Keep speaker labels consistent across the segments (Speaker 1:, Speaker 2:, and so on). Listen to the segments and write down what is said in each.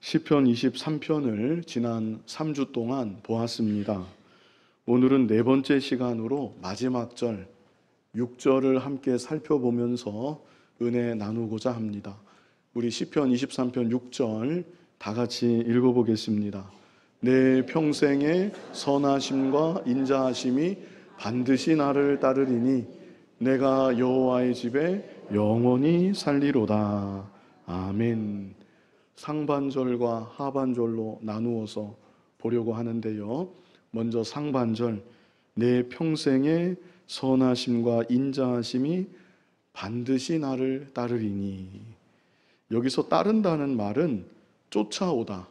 Speaker 1: 시편 23편을 지난 3주 동안 보았습니다. 오늘은 네 번째 시간으로 마지막 절 6절을 함께 살펴보면서 은혜 나누고자 합니다. 우리 시편 23편 6절 다 같이 읽어보겠습니다. 내 평생의 선하심과 인자하심이 반드시 나를 따르리니 내가 여호와의 집에 영원히 살리로다. 아멘. 상반절과 하반절로 나누어서 보려고 하는데요. 먼저 상반절, 내 평생의 선하심과 인자하심이 반드시 나를 따르리니. 여기서 따른다는 말은 쫓아오다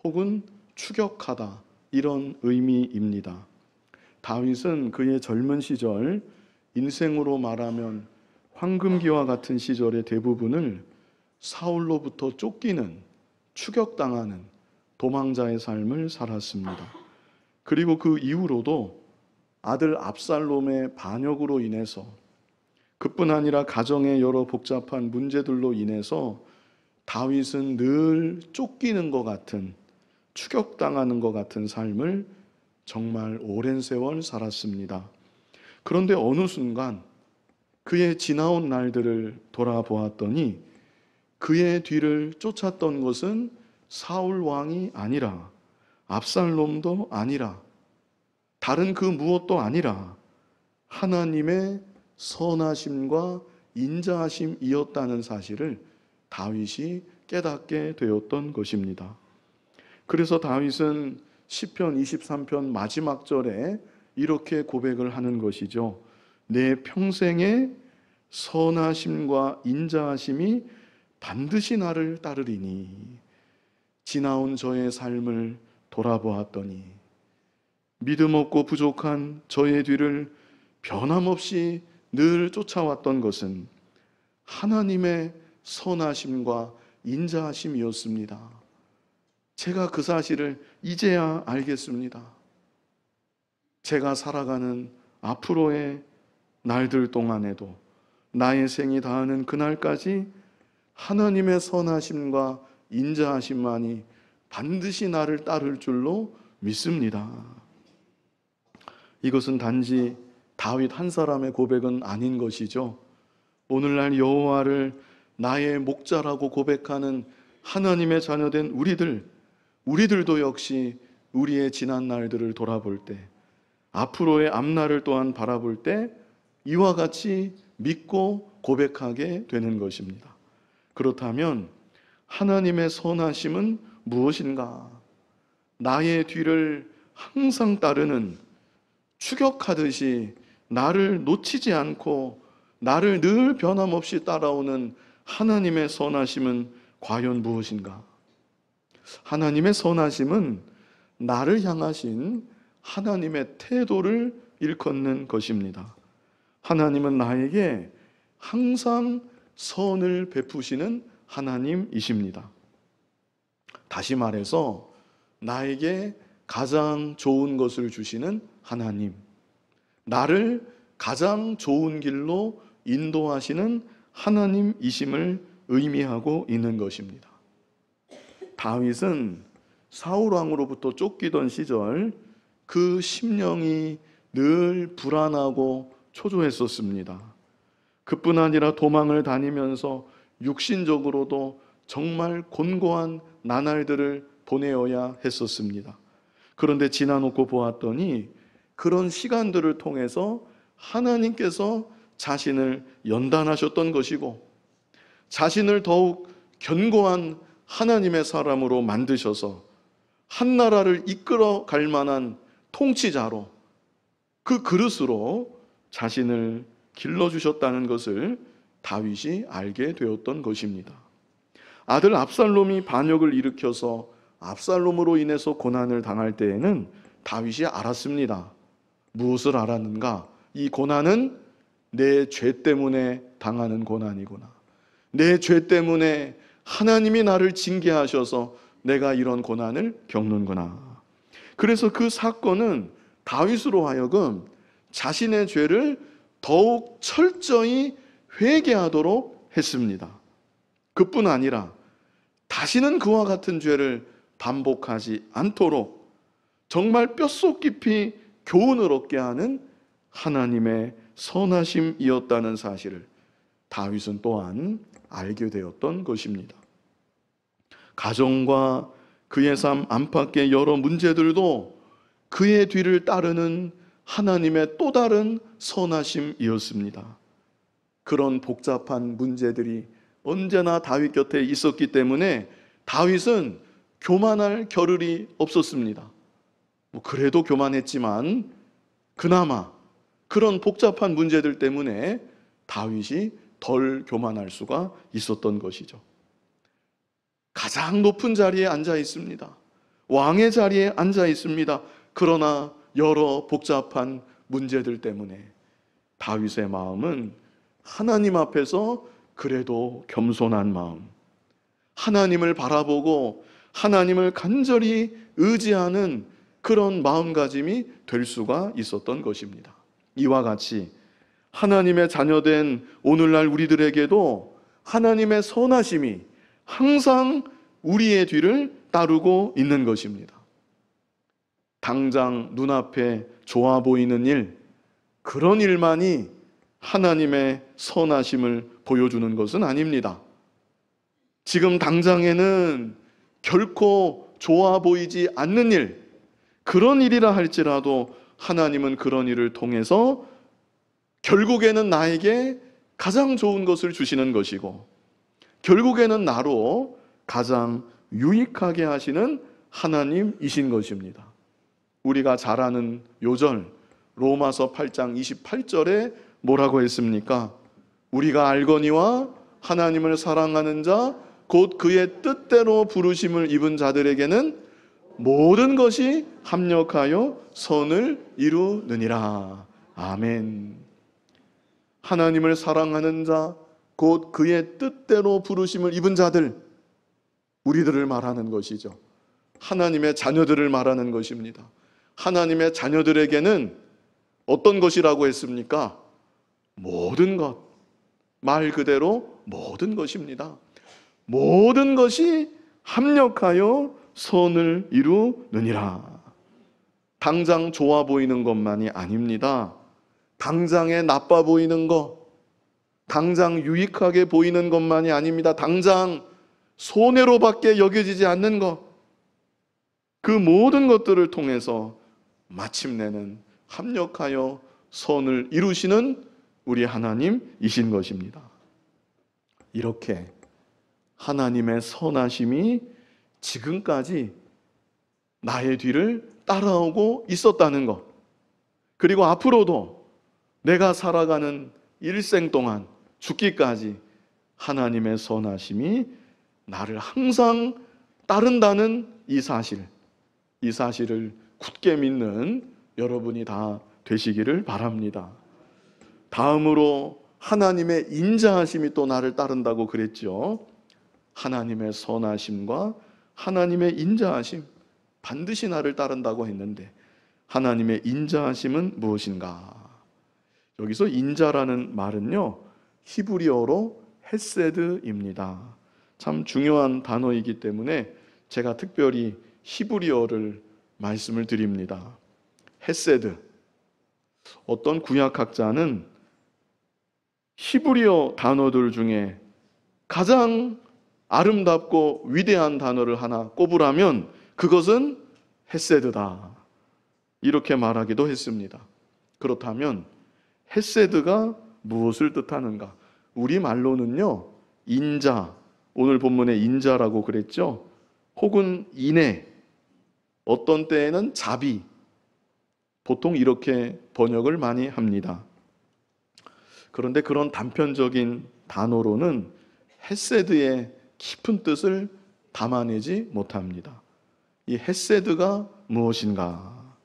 Speaker 1: 혹은 추격하다 이런 의미입니다. 다윗은 그의 젊은 시절, 인생으로 말하면 황금기와 같은 시절의 대부분을 사울로부터 쫓기는, 추격당하는 도망자의 삶을 살았습니다. 그리고 그 이후로도 아들 압살롬의 반역으로 인해서, 그뿐 아니라 가정의 여러 복잡한 문제들로 인해서 다윗은 늘 쫓기는 것 같은, 추격당하는 것 같은 삶을 정말 오랜 세월 살았습니다. 그런데 어느 순간 그의 지나온 날들을 돌아보았더니 그의 뒤를 쫓았던 것은 사울 왕이 아니라, 압살롬도 아니라, 다른 그 무엇도 아니라 하나님의 선하심과 인자하심이었다는 사실을 다윗이 깨닫게 되었던 것입니다. 그래서 다윗은 시편 23편 마지막 절에 이렇게 고백을 하는 것이죠. 내 평생의 선하심과 인자하심이 반드시 나를 따르리니. 지나온 저의 삶을 돌아보았더니 믿음 없고 부족한 저의 뒤를 변함없이 늘 쫓아왔던 것은 하나님의 선하심과 인자하심이었습니다. 제가 그 사실을 이제야 알겠습니다. 제가 살아가는 앞으로의 날들 동안에도 나의 생이 다하는 그날까지 하나님의 선하심과 인자하심만이 반드시 나를 따를 줄로 믿습니다. 이것은 단지 다윗 한 사람의 고백은 아닌 것이죠. 오늘날 여호와를 나의 목자라고 고백하는 하나님의 자녀된 우리들도 역시 우리의 지난 날들을 돌아볼 때, 앞으로의 앞날을 또한 바라볼 때 이와 같이 믿고 고백하게 되는 것입니다. 그렇다면 하나님의 선하심은 무엇인가? 나의 뒤를 항상 따르는, 추격하듯이 나를 놓치지 않고 나를 늘 변함없이 따라오는 하나님의 선하심은 과연 무엇인가? 하나님의 선하심은 나를 향하신 하나님의 태도를 일컫는 것입니다. 하나님은 나에게 항상 선을 베푸시는 하나님이십니다. 다시 말해서 나에게 가장 좋은 것을 주시는 하나님, 나를 가장 좋은 길로 인도하시는 하나님이심을 의미하고 있는 것입니다. 다윗은 사울 왕으로부터 쫓기던 시절 그 심령이 늘 불안하고 초조했었습니다. 그뿐 아니라 도망을 다니면서 육신적으로도 정말 곤고한 나날들을 보내어야 했었습니다. 그런데 지나놓고 보았더니 그런 시간들을 통해서 하나님께서 자신을 연단하셨던 것이고, 자신을 더욱 견고한 하나님의 사람으로 만드셔서 한 나라를 이끌어 갈 만한 통치자로, 그 그릇으로 자신을 길러주셨다는 것을 다윗이 알게 되었던 것입니다. 아들 압살롬이 반역을 일으켜서 압살롬으로 인해서 고난을 당할 때에는 다윗이 알았습니다. 무엇을 알았는가? 이 고난은 내 죄 때문에 당하는 고난이구나. 내 죄 때문에 하나님이 나를 징계하셔서 내가 이런 고난을 겪는구나. 그래서 그 사건은 다윗으로 하여금 자신의 죄를 더욱 철저히 회개하도록 했습니다. 그뿐 아니라 다시는 그와 같은 죄를 반복하지 않도록 정말 뼛속 깊이 교훈을 얻게 하는 하나님의 선하심이었다는 사실을 다윗은 또한 알게 되었던 것입니다. 가정과 그의 삶 안팎의 여러 문제들도 그의 뒤를 따르는 하나님의 또 다른 선하심이었습니다. 그런 복잡한 문제들이 언제나 다윗 곁에 있었기 때문에 다윗은 교만할 겨를이 없었습니다. 그래도 교만했지만 그나마 그런 복잡한 문제들 때문에 다윗이 덜 교만할 수가 있었던 것이죠. 가장 높은 자리에 앉아 있습니다. 왕의 자리에 앉아 있습니다. 그러나 여러 복잡한 문제들 때문에 다윗의 마음은 하나님 앞에서 그래도 겸손한 마음, 하나님을 바라보고 하나님을 간절히 의지하는 그런 마음가짐이 될 수가 있었던 것입니다. 이와 같이 하나님의 자녀된 오늘날 우리들에게도 하나님의 선하심이 항상 우리의 뒤를 따르고 있는 것입니다. 당장 눈앞에 좋아 보이는 일, 그런 일만이 하나님의 선하심을 보여주는 것은 아닙니다. 지금 당장에는 결코 좋아 보이지 않는 일, 그런 일이라 할지라도 하나님은 그런 일을 통해서 결국에는 나에게 가장 좋은 것을 주시는 것이고, 결국에는 나로 가장 유익하게 하시는 하나님이신 것입니다. 우리가 잘 아는 요절, 로마서 8장 28절에 뭐라고 했습니까? 우리가 알거니와 하나님을 사랑하는 자, 곧 그의 뜻대로 부르심을 입은 자들에게는 모든 것이 합력하여 선을 이루느니라. 아멘. 하나님을 사랑하는 자, 곧 그의 뜻대로 부르심을 입은 자들, 우리들을 말하는 것이죠. 하나님의 자녀들을 말하는 것입니다. 하나님의 자녀들에게는 어떤 것이라고 했습니까? 모든 것, 말 그대로 모든 것입니다. 모든 것이 합력하여 선을 이루느니라. 당장 좋아 보이는 것만이 아닙니다. 당장에 나빠 보이는 것, 당장 유익하게 보이는 것만이 아닙니다. 당장 손해로밖에 여겨지지 않는 것, 그 모든 것들을 통해서 마침내는 합력하여 선을 이루시는 우리 하나님이신 것입니다. 이렇게 하나님의 선하심이 지금까지 나의 뒤를 따라오고 있었다는 것, 그리고 앞으로도 내가 살아가는 일생 동안 죽기까지 하나님의 선하심이 나를 항상 따른다는 이 사실을 굳게 믿는 여러분이 다 되시기를 바랍니다. 다음으로 하나님의 인자하심이 또 나를 따른다고 그랬죠. 하나님의 선하심과 하나님의 인자하심, 반드시 나를 따른다고 했는데 하나님의 인자하심은 무엇인가? 여기서 인자라는 말은요, 히브리어로 헤세드입니다. 참 중요한 단어이기 때문에 제가 특별히 히브리어를 말씀을 드립니다. 헤세드. 어떤 구약학자는 히브리어 단어들 중에 가장 아름답고 위대한 단어를 하나 꼽으라면 그것은 헤세드다, 이렇게 말하기도 했습니다. 그렇다면 헤세드가 무엇을 뜻하는가? 우리말로는요, 인자, 오늘 본문에 인자라고 그랬죠. 혹은 인애, 어떤 때에는 자비, 보통 이렇게 번역을 많이 합니다. 그런데 그런 단편적인 단어로는 헤세드의 깊은 뜻을 담아내지 못합니다. 이 헤세드가 무엇인가?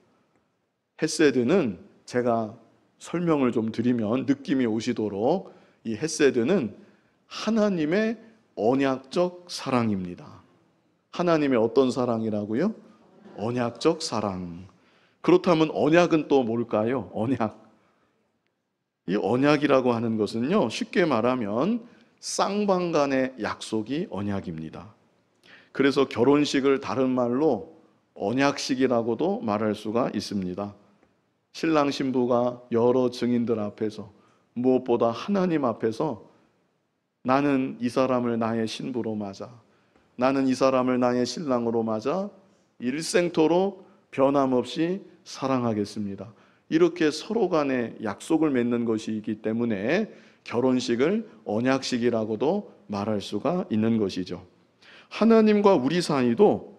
Speaker 1: 헤세드는 제가 설명을 좀 드리면 느낌이 오시도록, 이 헤세드는 하나님의 언약적 사랑입니다. 하나님의 어떤 사랑이라고요? 언약적 사랑. 그렇다면 언약은 또 뭘까요? 언약. 이 언약이라고 하는 것은요, 쉽게 말하면 쌍방간의 약속이 언약입니다. 그래서 결혼식을 다른 말로 언약식이라고도 말할 수가 있습니다. 신랑 신부가 여러 증인들 앞에서, 무엇보다 하나님 앞에서 나는 이 사람을 나의 신부로 맞아, 나는 이 사람을 나의 신랑으로 맞아 일생토록 변함없이 사랑하겠습니다, 이렇게 서로 간에 약속을 맺는 것이기 때문에 결혼식을 언약식이라고도 말할 수가 있는 것이죠. 하나님과 우리 사이도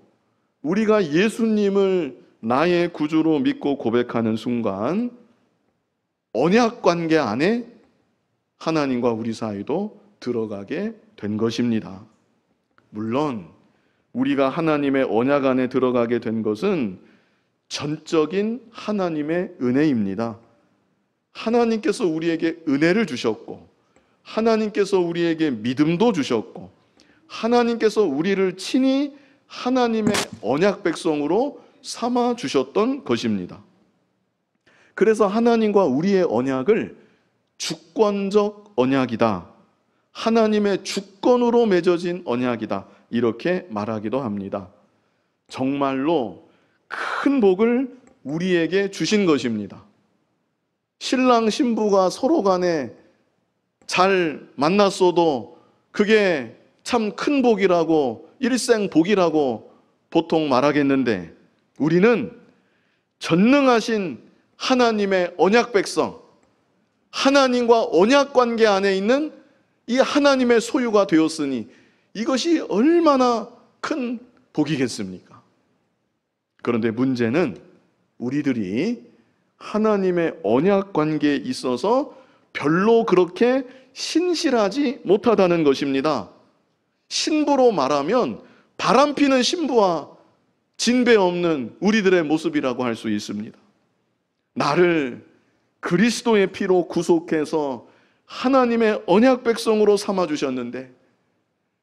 Speaker 1: 우리가 예수님을 나의 구주로 믿고 고백하는 순간 언약 관계 안에 하나님과 우리 사이도 들어가게 된 것입니다. 물론 우리가 하나님의 언약 안에 들어가게 된 것은 전적인 하나님의 은혜입니다. 하나님께서 우리에게 은혜를 주셨고, 하나님께서 우리에게 믿음도 주셨고, 하나님께서 우리를 친히 하나님의 언약 백성으로 삼아 주셨던 것입니다. 그래서 하나님과 우리의 언약을 주권적 언약이다, 하나님의 주권으로 맺어진 언약이다, 이렇게 말하기도 합니다. 정말로 큰 복을 우리에게 주신 것입니다. 신랑 신부가 서로 간에 잘 만났어도 그게 참 큰 복이라고, 일생 복이라고 보통 말하겠는데, 우리는 전능하신 하나님의 언약 백성, 하나님과 언약 관계 안에 있는 이 하나님의 소유가 되었으니 이것이 얼마나 큰 복이겠습니까? 그런데 문제는 우리들이 하나님의 언약 관계에 있어서 별로 그렇게 신실하지 못하다는 것입니다. 신부로 말하면 바람피는 신부와 진배 없는 우리들의 모습이라고 할 수 있습니다. 나를 그리스도의 피로 구속해서 하나님의 언약 백성으로 삼아주셨는데,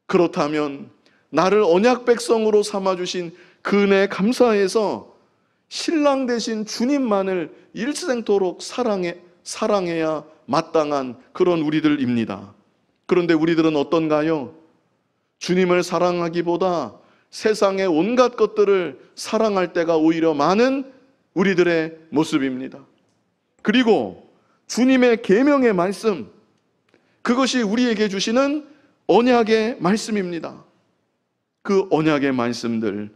Speaker 1: 그렇다면 나를 언약 백성으로 삼아주신 그 은혜에 감사해서 신랑 되신 주님만을 일생토록 사랑해야 마땅한 그런 우리들입니다. 그런데 우리들은 어떤가요? 주님을 사랑하기보다 세상의 온갖 것들을 사랑할 때가 오히려 많은 우리들의 모습입니다. 그리고 주님의 계명의 말씀, 그것이 우리에게 주시는 언약의 말씀입니다. 그 언약의 말씀들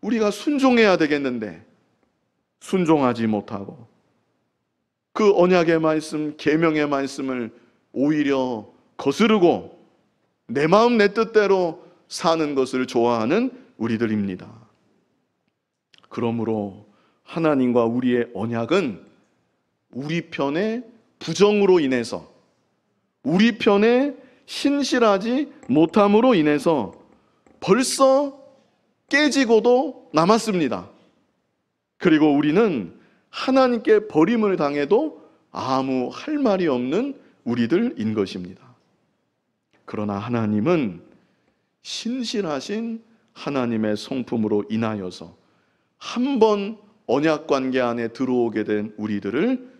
Speaker 1: 우리가 순종해야 되겠는데 순종하지 못하고, 그 언약의 말씀, 계명의 말씀을 오히려 거스르고 내 마음 내 뜻대로 사는 것을 좋아하는 우리들입니다. 그러므로 하나님과 우리의 언약은 우리 편의 부정으로 인해서, 우리 편의 신실하지 못함으로 인해서 벌써 깨지고도 남았습니다. 그리고 우리는 하나님께 버림을 당해도 아무 할 말이 없는 우리들인 것입니다. 그러나 하나님은 신실하신 하나님의 성품으로 인하여서 한번 언약 관계 안에 들어오게 된 우리들을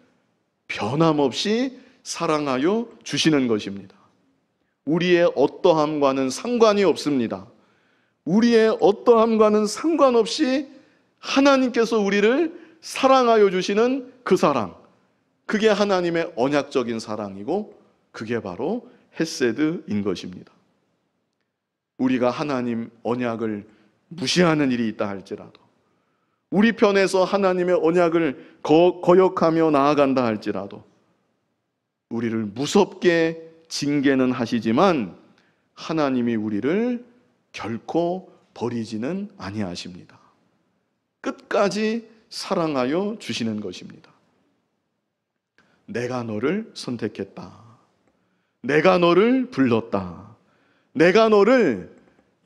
Speaker 1: 변함없이 사랑하여 주시는 것입니다. 우리의 어떠함과는 상관이 없습니다. 우리의 어떠함과는 상관없이 하나님께서 우리를 사랑하여 주시는 그 사랑, 그게 하나님의 언약적인 사랑이고 그게 바로 헤세드인 것입니다. 우리가 하나님 언약을 무시하는 일이 있다 할지라도, 우리 편에서 하나님의 언약을 거역하며 나아간다 할지라도 우리를 무섭게 징계는 하시지만 하나님이 우리를 결코 버리지는 아니하십니다. 끝까지 사랑하여 주시는 것입니다. 내가 너를 선택했다. 내가 너를 불렀다. 내가 너를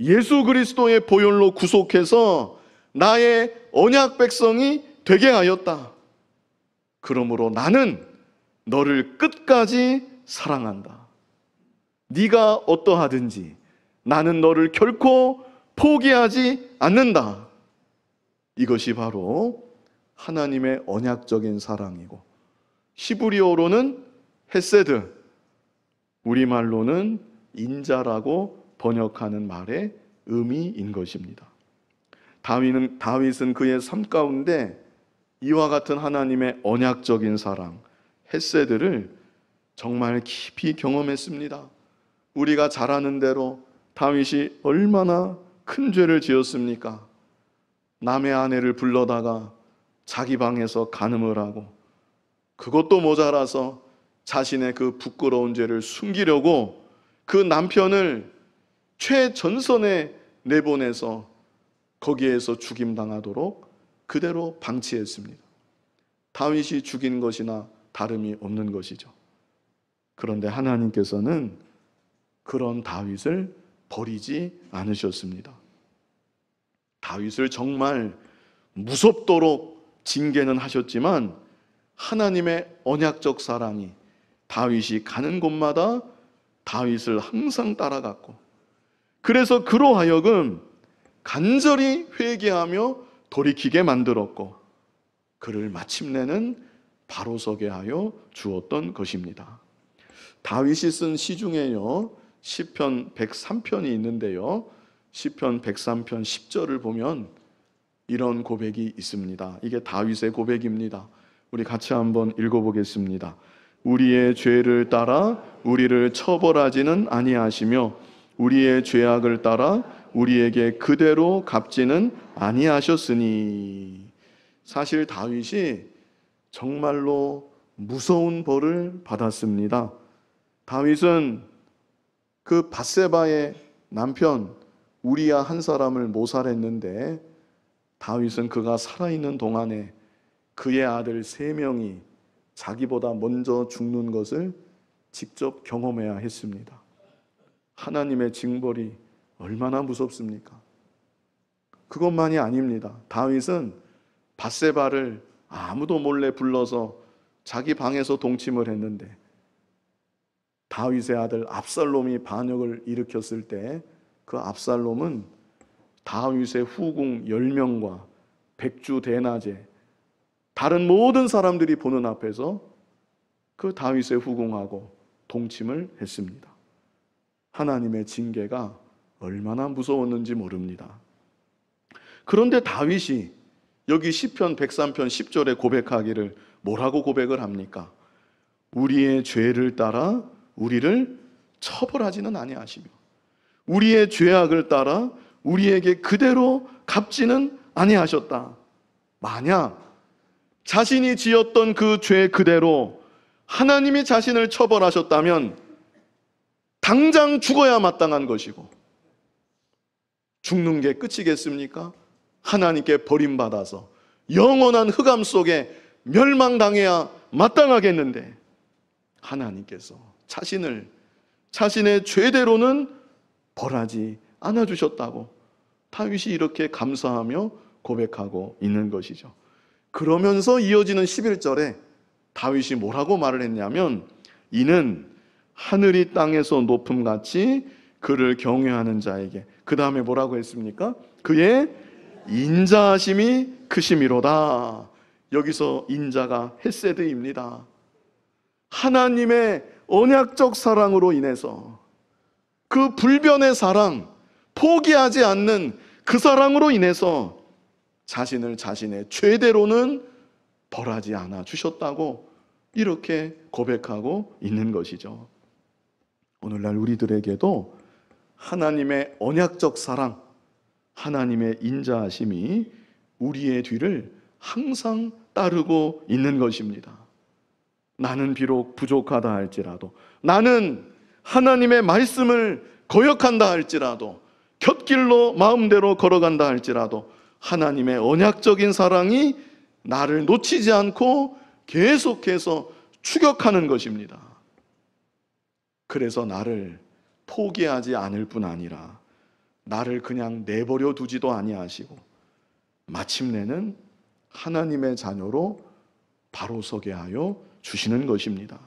Speaker 1: 예수 그리스도의 보혈로 구속해서 나의 언약 백성이 되게 하였다. 그러므로 나는 너를 끝까지 사랑한다. 네가 어떠하든지 나는 너를 결코 포기하지 않는다. 이것이 바로 하나님의 언약적인 사랑이고, 히브리어로는 헤세드, 우리말로는 인자라고 번역하는 말의 의미인 것입니다. 다윗은 그의 삶 가운데 이와 같은 하나님의 언약적인 사랑, 헤세드를 정말 깊이 경험했습니다. 우리가 잘 아는 대로 다윗이 얼마나 큰 죄를 지었습니까? 남의 아내를 불러다가 자기 방에서 간음을 하고, 그것도 모자라서 자신의 그 부끄러운 죄를 숨기려고 그 남편을 최전선에 내보내서 거기에서 죽임당하도록 그대로 방치했습니다. 다윗이 죽인 것이나 다름이 없는 것이죠. 그런데 하나님께서는 그런 다윗을 버리지 않으셨습니다. 다윗을 정말 무섭도록 징계는 하셨지만 하나님의 언약적 사랑이 다윗이 가는 곳마다 다윗을 항상 따라갔고, 그래서 그로 하여금 간절히 회개하며 돌이키게 만들었고, 그를 마침내는 바로 서게 하여 주었던 것입니다. 다윗이 쓴 시 중에요, 시편 103편이 있는데요, 시편 103편 10절을 보면 이런 고백이 있습니다. 이게 다윗의 고백입니다. 우리 같이 한번 읽어보겠습니다. 우리의 죄를 따라 우리를 처벌하지는 아니하시며 우리의 죄악을 따라 우리에게 그대로 갚지는 아니하셨으니. 사실 다윗이 정말로 무서운 벌을 받았습니다. 다윗은 그 밧세바의 남편 우리야 한 사람을 모살했는데, 다윗은 그가 살아있는 동안에 그의 아들 3명이 자기보다 먼저 죽는 것을 직접 경험해야 했습니다. 하나님의 징벌이 얼마나 무섭습니까? 그것만이 아닙니다. 다윗은 밧세바를 아무도 몰래 불러서 자기 방에서 동침을 했는데, 다윗의 아들 압살롬이 반역을 일으켰을 때 그 압살롬은 다윗의 후궁 10명과 백주 대낮에 다른 모든 사람들이 보는 앞에서 그 다윗의 후궁하고 동침을 했습니다. 하나님의 징계가 얼마나 무서웠는지 모릅니다. 그런데 다윗이 여기 시편 103편 10절에 고백하기를 뭐라고 고백을 합니까? 우리의 죄를 따라 우리를 처벌하지는 아니하시며 우리의 죄악을 따라 우리에게 그대로 갚지는 아니하셨다. 만약 자신이 지었던 그 죄 그대로 하나님이 자신을 처벌하셨다면 당장 죽어야 마땅한 것이고, 죽는 게 끝이겠습니까? 하나님께 버림받아서 영원한 흑암 속에 멸망당해야 마땅하겠는데, 하나님께서 자신의 죄대로는 벌하지 않아주셨다고 다윗이 이렇게 감사하며 고백하고 있는 것이죠. 그러면서 이어지는 11절에 다윗이 뭐라고 말을 했냐면, 이는 하늘이 땅에서 높음같이 그를 경외하는 자에게, 그 다음에 뭐라고 했습니까? 그의 인자하심이 크심이로다. 여기서 인자가 헤세드입니다. 하나님의 언약적 사랑으로 인해서, 그 불변의 사랑, 포기하지 않는 그 사랑으로 인해서 자신을 자신의 죄대로는 벌하지 않아 주셨다고 이렇게 고백하고 있는 것이죠. 오늘날 우리들에게도 하나님의 언약적 사랑, 하나님의 인자하심이 우리의 뒤를 항상 따르고 있는 것입니다. 나는 비록 부족하다 할지라도, 나는 하나님의 말씀을 거역한다 할지라도, 곁길로 마음대로 걸어간다 할지라도 하나님의 언약적인 사랑이 나를 놓치지 않고 계속해서 추격하는 것입니다. 그래서 나를 포기하지 않을 뿐 아니라 나를 그냥 내버려 두지도 아니하시고 마침내는 하나님의 자녀로 바로 서게 하여 주시는 것입니다.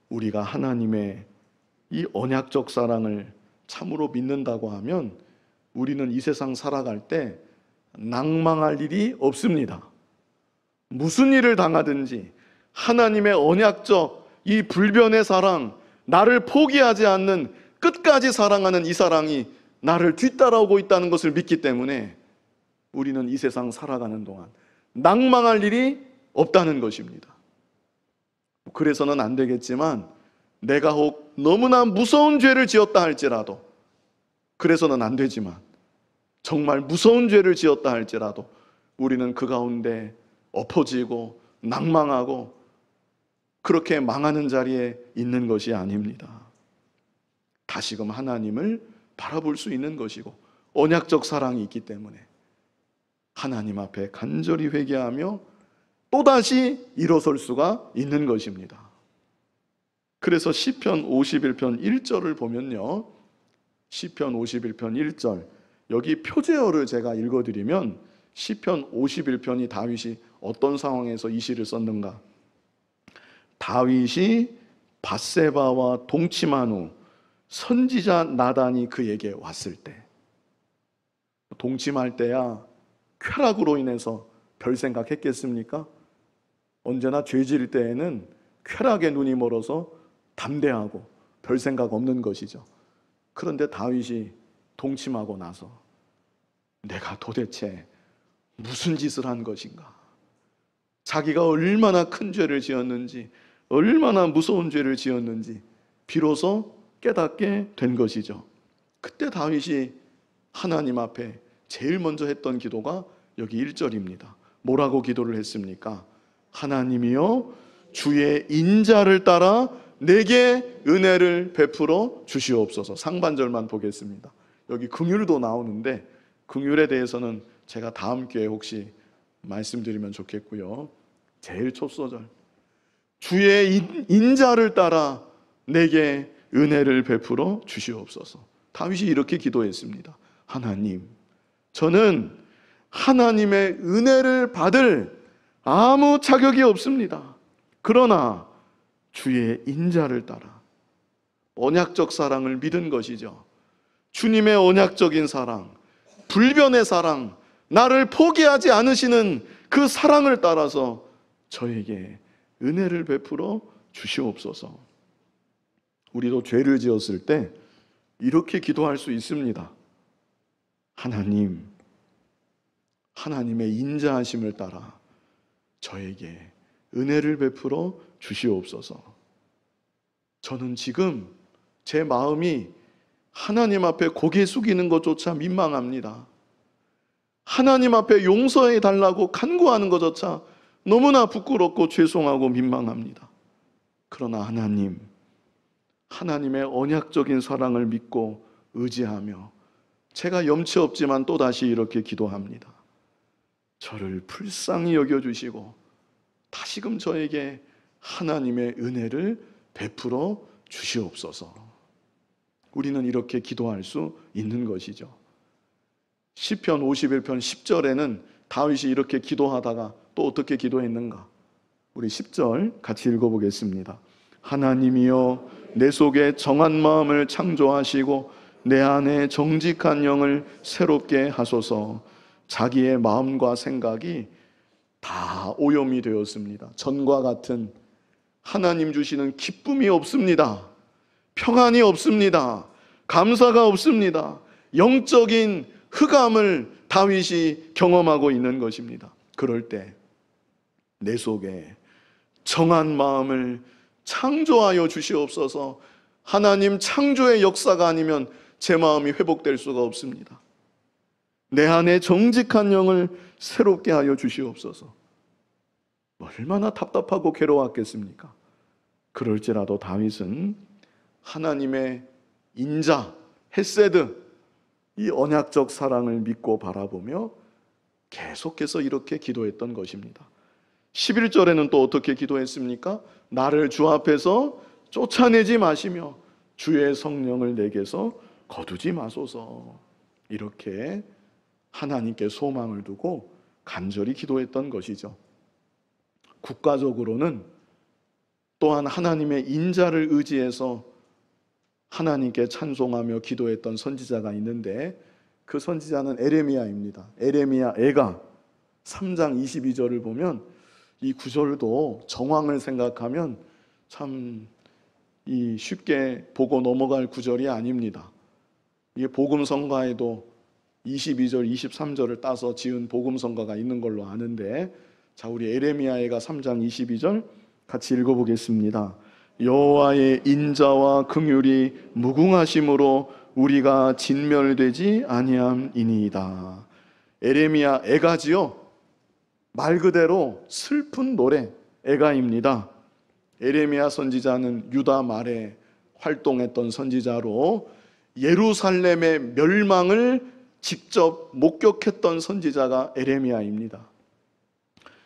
Speaker 1: 우리가 하나님의 이 언약적 사랑을 참으로 믿는다고 하면 우리는 이 세상 살아갈 때 낭망할 일이 없습니다. 무슨 일을 당하든지 하나님의 언약적 이 불변의 사랑, 나를 포기하지 않는 끝까지 사랑하는 이 사랑이 나를 뒤따라오고 있다는 것을 믿기 때문에 우리는 이 세상 살아가는 동안 낭망할 일이 없다는 것입니다. 그래서는 안 되겠지만 내가 혹 너무나 무서운 죄를 지었다 할지라도, 그래서는 안 되지만 정말 무서운 죄를 지었다 할지라도 우리는 그 가운데 엎어지고 낭망하고 그렇게 망하는 자리에 있는 것이 아닙니다. 다시금 하나님을 바라볼 수 있는 것이고 언약적 사랑이 있기 때문에 하나님 앞에 간절히 회개하며 또다시 일어설 수가 있는 것입니다. 그래서 시편 51편 1절을 보면요, 시편 51편 1절, 여기 표제어를 제가 읽어드리면 시편 51편이 다윗이 어떤 상황에서 이 시를 썼는가. 다윗이 밧세바와 동침한 후 선지자 나단이 그에게 왔을 때, 동침할 때야 쾌락으로 인해서 별 생각했겠습니까? 언제나 죄질 때에는 쾌락에 눈이 멀어서 담대하고 별 생각 없는 것이죠. 그런데 다윗이 동침하고 나서 내가 도대체 무슨 짓을 한 것인가? 자기가 얼마나 큰 죄를 지었는지, 얼마나 무서운 죄를 지었는지 비로소 깨닫게 된 것이죠. 그때 다윗이 하나님 앞에 제일 먼저 했던 기도가 여기 1절입니다. 뭐라고 기도를 했습니까? 하나님이여, 주의 인자를 따라 내게 은혜를 베풀어 주시옵소서. 상반절만 보겠습니다. 여기 긍휼도 나오는데 긍휼에 대해서는 제가 다음 기회에 혹시 말씀드리면 좋겠고요. 제일 첫 소절, 주의 인자를 따라 내게 은혜를 베풀어 주시옵소서. 다윗이 이렇게 기도했습니다. 하나님, 저는 하나님의 은혜를 받을 아무 자격이 없습니다. 그러나 주의 인자를 따라, 언약적 사랑을 믿은 것이죠. 주님의 언약적인 사랑, 불변의 사랑, 나를 포기하지 않으시는 그 사랑을 따라서 저에게 은혜를 베풀어 주시옵소서. 우리도 죄를 지었을 때 이렇게 기도할 수 있습니다. 하나님, 하나님의 인자하심을 따라 저에게 은혜를 베풀어 주시옵소서. 저는 지금 제 마음이 하나님 앞에 고개 숙이는 것조차 민망합니다. 하나님 앞에 용서해 달라고 간구하는 것조차 너무나 부끄럽고 죄송하고 민망합니다. 그러나 하나님, 하나님의 언약적인 사랑을 믿고 의지하며 제가 염치 없지만 또다시 이렇게 기도합니다. 저를 불쌍히 여겨주시고 다시금 저에게 하나님의 은혜를 베풀어 주시옵소서. 우리는 이렇게 기도할 수 있는 것이죠. 시편 51편 10절에는 다윗이 이렇게 기도하다가 또 어떻게 기도했는가? 우리 10절 같이 읽어보겠습니다. 하나님이여, 내 속에 정한 마음을 창조하시고 내 안에 정직한 영을 새롭게 하소서. 자기의 마음과 생각이 다 오염이 되었습니다. 전과 같은 하나님 주시는 기쁨이 없습니다. 평안이 없습니다. 감사가 없습니다. 영적인 흑암을 다윗이 경험하고 있는 것입니다. 그럴 때 내 속에 정한 마음을 창조하여 주시옵소서. 하나님 창조의 역사가 아니면 제 마음이 회복될 수가 없습니다. 내 안에 정직한 영을 새롭게 하여 주시옵소서. 얼마나 답답하고 괴로웠겠습니까? 그럴지라도 다윗은 하나님의 인자, 헤세드, 이 언약적 사랑을 믿고 바라보며 계속해서 이렇게 기도했던 것입니다. 11절에는 또 어떻게 기도했습니까? 나를 주 앞에서 쫓아내지 마시며 주의 성령을 내게서 거두지 마소서. 이렇게 하나님께 소망을 두고 간절히 기도했던 것이죠. 국가적으로는 또한 하나님의 인자를 의지해서 하나님께 찬송하며 기도했던 선지자가 있는데 그 선지자는 에레미야입니다. 에레미야 애가 3장 22절을 보면 이 구절도 정황을 생각하면 참 쉽게 보고 넘어갈 구절이 아닙니다. 이게 복음성가에도 22절, 23절을 따서 지은 복음성가가 있는 걸로 아는데, 자, 우리 에레미야애가 3장 22절 같이 읽어보겠습니다. 여호와의 인자와 긍휼이 무궁하심으로 우리가 진멸되지 아니함이니이다. 에레미야 애가지요, 말 그대로 슬픈 노래 애가입니다. 에레미야 선지자는 유다 말에 활동했던 선지자로 예루살렘의 멸망을 직접 목격했던 선지자가 에레미야입니다.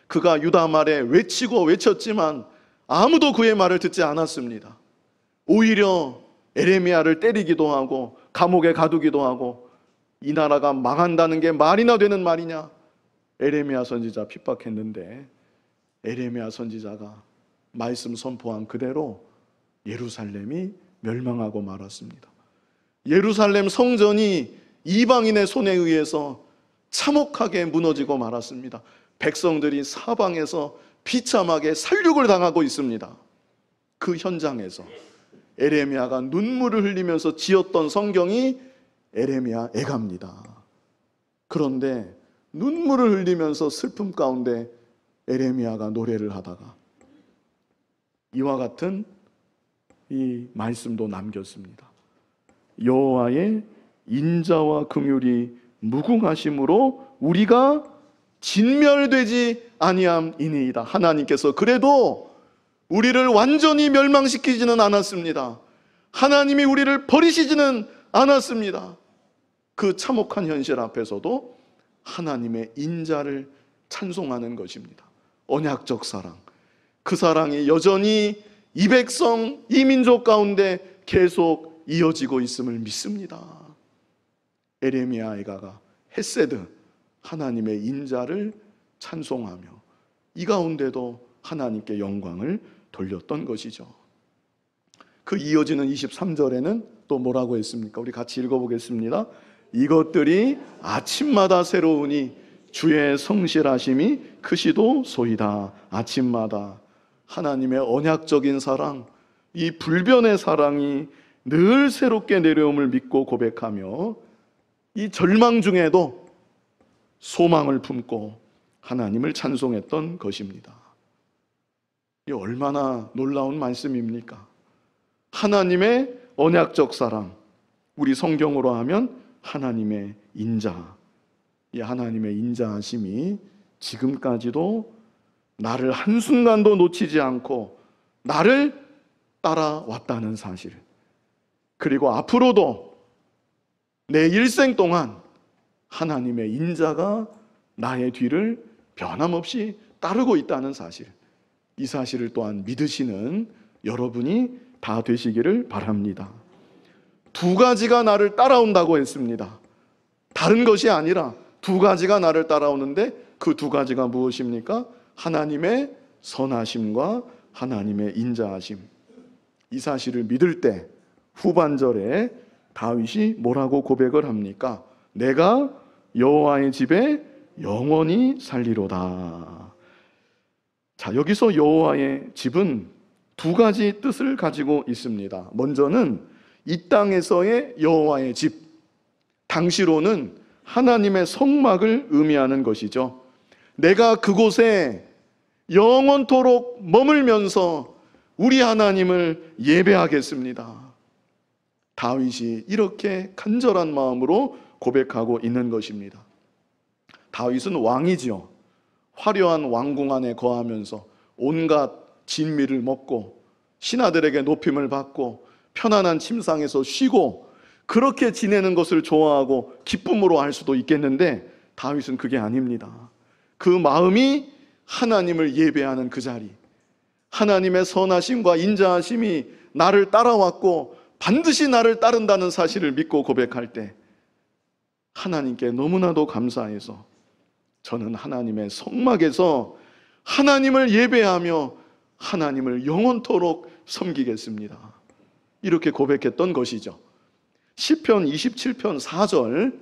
Speaker 1: 그가 유다 말에 외치고 외쳤지만 아무도 그의 말을 듣지 않았습니다. 오히려 에레미야를 때리기도 하고 감옥에 가두기도 하고, 이 나라가 망한다는 게 말이나 되는 말이냐, 에레미야 선지자 핍박했는데, 에레미야 선지자가 말씀 선포한 그대로 예루살렘이 멸망하고 말았습니다. 예루살렘 성전이 이방인의 손에 의해서 참혹하게 무너지고 말았습니다. 백성들이 사방에서 비참하게 살육을 당하고 있습니다. 그 현장에서 에레미야가 눈물을 흘리면서 지었던 성경이 에레미야 애가입니다. 그런데 눈물을 흘리면서 슬픔 가운데 에레미야가 노래를 하다가 이와 같은 이 말씀도 남겼습니다. 여호와의 인자와 긍휼이 무궁하심으로 우리가 진멸되지 아니함이니이다. 하나님께서 그래도 우리를 완전히 멸망시키지는 않았습니다. 하나님이 우리를 버리시지는 않았습니다. 그 참혹한 현실 앞에서도 하나님의 인자를 찬송하는 것입니다. 언약적 사랑, 그 사랑이 여전히 이 백성, 이 민족 가운데 계속 이어지고 있음을 믿습니다. 에레미야 애가가 헤세드, 하나님의 인자를 찬송하며 이 가운데도 하나님께 영광을 돌렸던 것이죠. 그 이어지는 23절에는 또 뭐라고 했습니까? 우리 같이 읽어보겠습니다. 이것들이 아침마다 새로우니 주의 성실하심이 크시도소이다. 아침마다 하나님의 언약적인 사랑, 이 불변의 사랑이 늘 새롭게 내려옴을 믿고 고백하며 이 절망 중에도 소망을 품고 하나님을 찬송했던 것입니다. 이 얼마나 놀라운 말씀입니까? 하나님의 언약적 사랑, 우리 성경으로 하면 하나님의 인자, 이 하나님의 인자하심이 지금까지도 나를 한순간도 놓치지 않고 나를 따라왔다는 사실, 그리고 앞으로도 내 일생 동안 하나님의 인자가 나의 뒤를 변함없이 따르고 있다는 사실, 이 사실을 또한 믿으시는 여러분이 다 되시기를 바랍니다. 두 가지가 나를 따라온다고 했습니다. 다른 것이 아니라 두 가지가 나를 따라오는데 그 두 가지가 무엇입니까? 하나님의 선하심과 하나님의 인자하심. 이 사실을 믿을 때 후반절에 다윗이 뭐라고 고백을 합니까? 내가 여호와의 집에 영원히 살리로다. 자, 여기서 여호와의 집은 두 가지 뜻을 가지고 있습니다. 먼저는 이 땅에서의 여호와의 집, 당시로는 하나님의 성막을 의미하는 것이죠. 내가 그곳에 영원토록 머물면서 우리 하나님을 예배하겠습니다. 다윗이 이렇게 간절한 마음으로 고백하고 있는 것입니다. 다윗은 왕이지요. 화려한 왕궁 안에 거하면서 온갖 진미를 먹고 신하들에게 높임을 받고 편안한 침상에서 쉬고 그렇게 지내는 것을 좋아하고 기쁨으로 할 수도 있겠는데, 다윗은 그게 아닙니다. 그 마음이 하나님을 예배하는 그 자리, 하나님의 선하심과 인자하심이 나를 따라왔고 반드시 나를 따른다는 사실을 믿고 고백할 때 하나님께 너무나도 감사해서 저는 하나님의 성막에서 하나님을 예배하며 하나님을 영원토록 섬기겠습니다. 이렇게 고백했던 것이죠. 시편 27편 4절,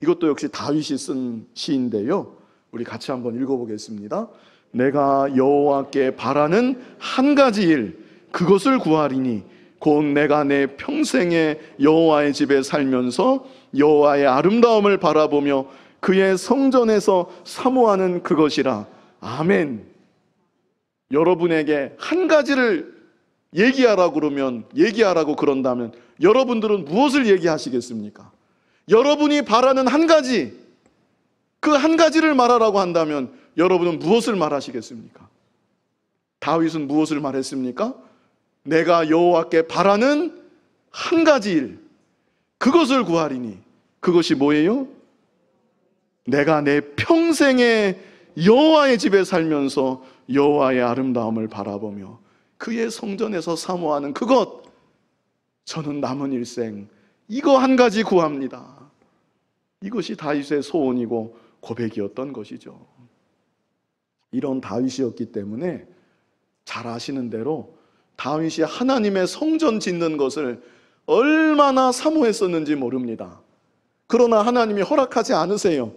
Speaker 1: 이것도 역시 다윗이 쓴 시인데요, 우리 같이 한번 읽어보겠습니다. 내가 여호와께 바라는 한 가지 일, 그것을 구하리니 곧 내가 내 평생에 여호와의 집에 살면서 여호와의 아름다움을 바라보며 그의 성전에서 사모하는 그것이라. 아멘. 여러분에게 한 가지를 얘기하라고 그런다면 여러분들은 무엇을 얘기하시겠습니까? 여러분이 바라는 한 가지, 그 한 가지를 말하라고 한다면 여러분은 무엇을 말하시겠습니까? 다윗은 무엇을 말했습니까? 내가 여호와께 바라는 한 가지 일, 그것을 구하리니. 그것이 뭐예요? 내가 내 평생에 여호와의 집에 살면서 여호와의 아름다움을 바라보며 그의 성전에서 사모하는 그것, 저는 남은 일생 이거 한 가지 구합니다. 이것이 다윗의 소원이고 고백이었던 것이죠. 이런 다윗이었기 때문에 잘 아시는 대로 다윗이 하나님의 성전 짓는 것을 얼마나 사모했었는지 모릅니다. 그러나 하나님이 허락하지 않으세요.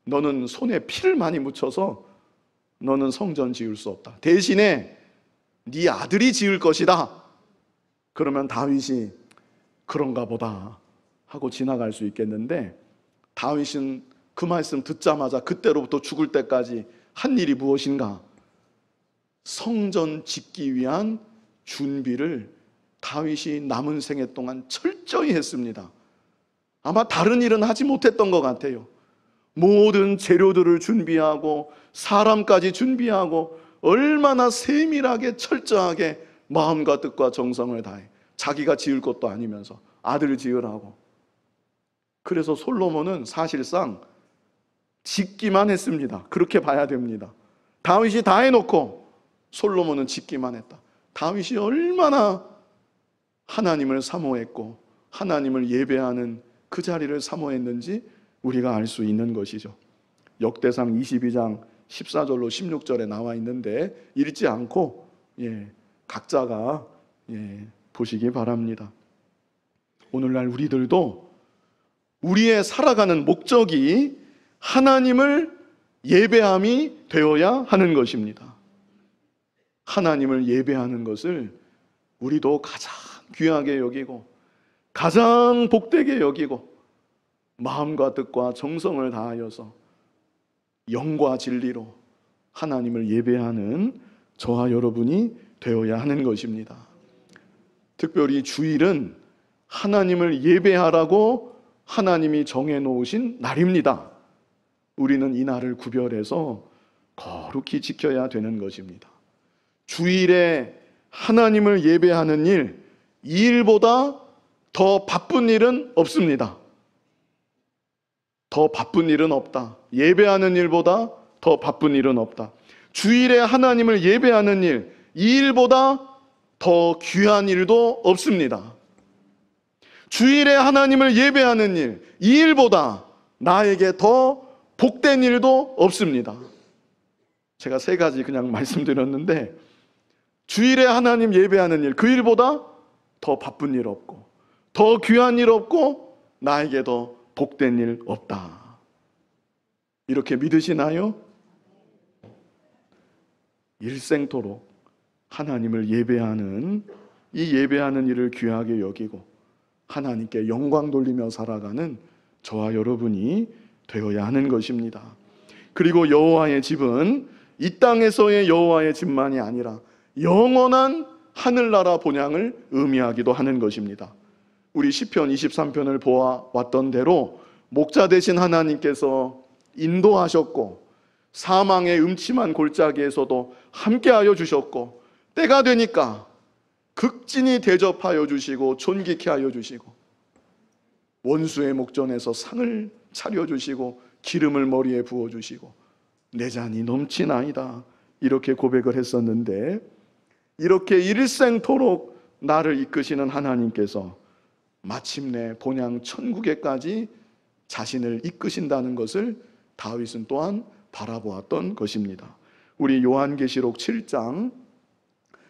Speaker 1: 너는 손에 피를 많이 묻혀서 너는 성전 지을 수 없다. 대신에 네 아들이 지을 것이다. 그러면 다윗이 그런가 보다 하고 지나갈 수 있겠는데, 다윗은 그 말씀 듣자마자 그때로부터 죽을 때까지 한 일이 무엇인가? 성전 짓기 위한 준비를 다윗이 남은 생애 동안 철저히 했습니다. 아마 다른 일은 하지 못했던 것 같아요. 모든 재료들을 준비하고 사람까지 준비하고 얼마나 세밀하게 철저하게 마음과 뜻과 정성을 다해. 자기가 지을 것도 아니면서 아들을 지으라고. 그래서 솔로몬은 사실상 짓기만 했습니다. 그렇게 봐야 됩니다. 다윗이 다 해놓고 솔로몬은 짓기만 했다. 다윗이 얼마나 하나님을 사모했고 하나님을 예배하는 그 자리를 사모했는지 우리가 알 수 있는 것이죠. 역대상 22장 14절로 16절에 나와 있는데 읽지 않고 각자가 보시기 바랍니다. 오늘날 우리들도 우리의 살아가는 목적이 하나님을 예배함이 되어야 하는 것입니다. 하나님을 예배하는 것을 우리도 가장 귀하게 여기고 가장 복되게 여기고 마음과 뜻과 정성을 다하여서 영과 진리로 하나님을 예배하는 저와 여러분이 되어야 하는 것입니다. 특별히 주일은 하나님을 예배하라고 하나님이 정해놓으신 날입니다. 우리는 이 날을 구별해서 거룩히 지켜야 되는 것입니다. 주일에 하나님을 예배하는 일, 이 일보다 더 바쁜 일은 없습니다. 더 바쁜 일은 없다. 예배하는 일보다 더 바쁜 일은 없다. 주일에 하나님을 예배하는 일, 이 일보다 더 귀한 일도 없습니다. 주일에 하나님을 예배하는 일, 이 일보다 나에게 더 복된 일도 없습니다. 제가 세 가지 그냥 말씀드렸는데, 주일에 하나님 예배하는 일, 그 일보다 더 바쁜 일 없고 더 귀한 일 없고 나에게 더 복된 일 없다. 이렇게 믿으시나요? 일생토록 하나님을 예배하는 이 예배하는 일을 귀하게 여기고 하나님께 영광 돌리며 살아가는 저와 여러분이 되어야 하는 것입니다. 그리고 여호와의 집은 이 땅에서의 여호와의 집만이 아니라 영원한 하늘나라 본향을 의미하기도 하는 것입니다. 우리 시편 23편을 보아왔던 대로 목자 되신 하나님께서 인도하셨고 사망의 음침한 골짜기에서도 함께하여 주셨고 때가 되니까 극진히 대접하여 주시고 존귀케 하여 주시고 원수의 목전에서 상을 차려주시고 기름을 머리에 부어주시고 내 잔이 넘치나이다 이렇게 고백을 했었는데, 이렇게 일생토록 나를 이끄시는 하나님께서 마침내 본향 천국에까지 자신을 이끄신다는 것을 다윗은 또한 바라보았던 것입니다. 우리 요한계시록 7장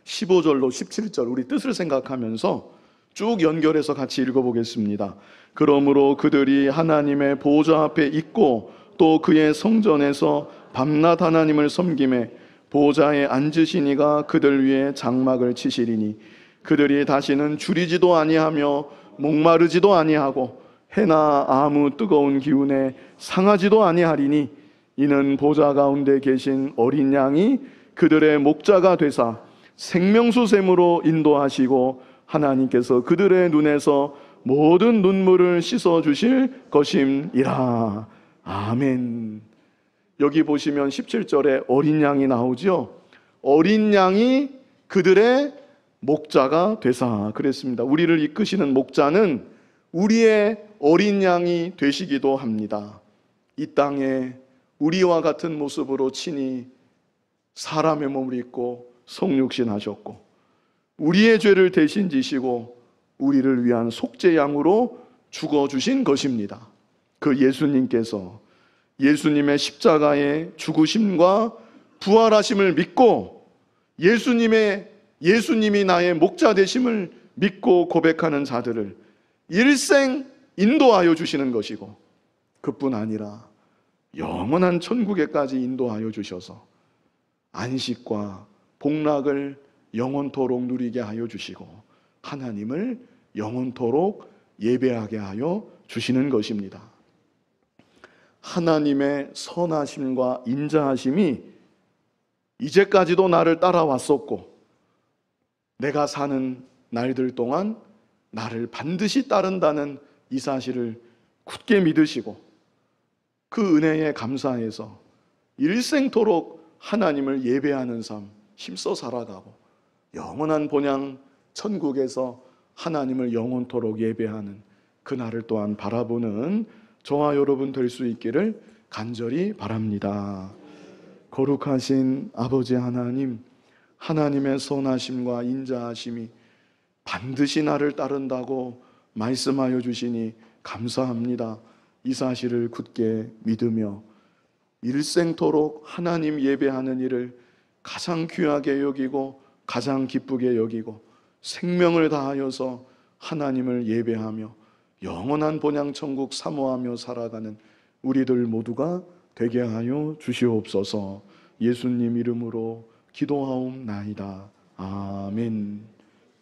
Speaker 1: 15절로 17절 우리 뜻을 생각하면서 쭉 연결해서 같이 읽어보겠습니다. 그러므로 그들이 하나님의 보좌 앞에 있고 또 그의 성전에서 밤낮 하나님을 섬기매 보좌에 앉으신 이가 그들 위에 장막을 치시리니 그들이 다시는 주리지도 아니하며 목마르지도 아니하고 해나 아무 뜨거운 기운에 상하지도 아니하리니 이는 보좌 가운데 계신 어린 양이 그들의 목자가 되사 생명수 샘으로 인도하시고 하나님께서 그들의 눈에서 모든 눈물을 씻어 주실 것임이라. 아멘. 여기 보시면 17절에 어린 양이 나오죠. 어린 양이 그들의 목자가 되사 그랬습니다. 우리를 이끄시는 목자는 우리의 어린 양이 되시기도 합니다. 이 땅에 우리와 같은 모습으로 친히 사람의 몸을 입고 성육신하셨고 우리의 죄를 대신 지시고 우리를 위한 속죄양으로 죽어주신 것입니다. 그 예수님께서 예수님의 십자가의 죽으심과 부활하심을 믿고 예수님이 나의 목자 되심을 믿고 고백하는 자들을 일생 인도하여 주시는 것이고 그뿐 아니라 영원한 천국에까지 인도하여 주셔서 안식과 복락을 영원토록 누리게 하여 주시고 하나님을 영원토록 예배하게 하여 주시는 것입니다. 하나님의 선하심과 인자하심이 이제까지도 나를 따라왔었고 내가 사는 날들 동안 나를 반드시 따른다는 이 사실을 굳게 믿으시고 그 은혜에 감사해서 일생토록 하나님을 예배하는 삶 힘써 살아가고 영원한 본향 천국에서 하나님을 영원토록 예배하는 그날을 또한 바라보는 저와 여러분 될 수 있기를 간절히 바랍니다. 거룩하신 아버지 하나님, 하나님의 선하심과 인자하심이 반드시 나를 따른다고 말씀하여 주시니 감사합니다. 이 사실을 굳게 믿으며 일생토록 하나님 예배하는 일을 가장 귀하게 여기고 가장 기쁘게 여기고 생명을 다하여서 하나님을 예배하며 영원한 본향 천국 사모하며 살아가는 우리들 모두가 되게 하여 주시옵소서. 예수님 이름으로 기도하옵나이다. 아멘.